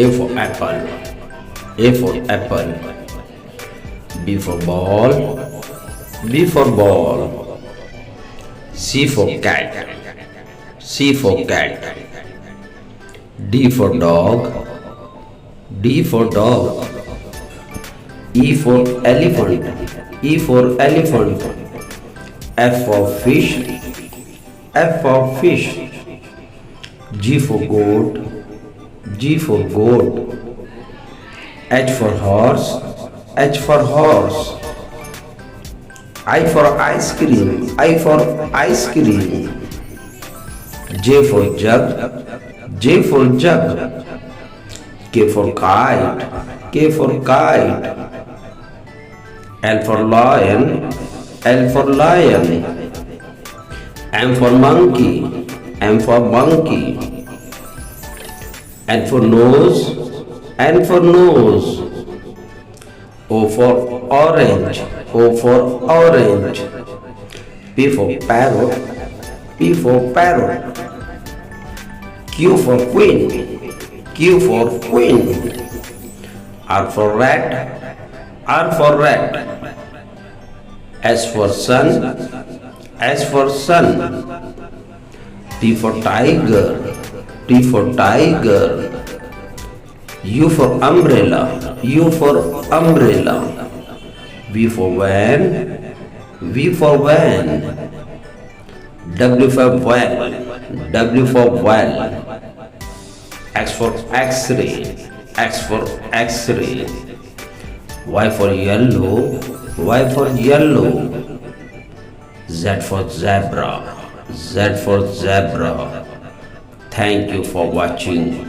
A for apple. A for apple. B for ball. B for ball. C for cat. C for cat. D for dog. D for dog. E for elephant. E for elephant. F for fish. F for fish. G for goat. G for goat. H for horse. H for horse. I for ice cream. I for ice cream. J for jug. J for jug. K for kite. K for kite. L for lion. L for lion. M for monkey. M for monkey. N for nose. N for nose. O for orange. O for orange. P for parrot. P for parrot. Q for queen. Q for queen. R for rat. R for rat. S for sun. S for sun. T for tiger. T for tiger. U for umbrella. U for umbrella. V for van. V for van. W for well. W for well. X for x-ray. X for x-ray. Y for yellow. Y for yellow. Z for zebra. Z for zebra. Thank you for watching.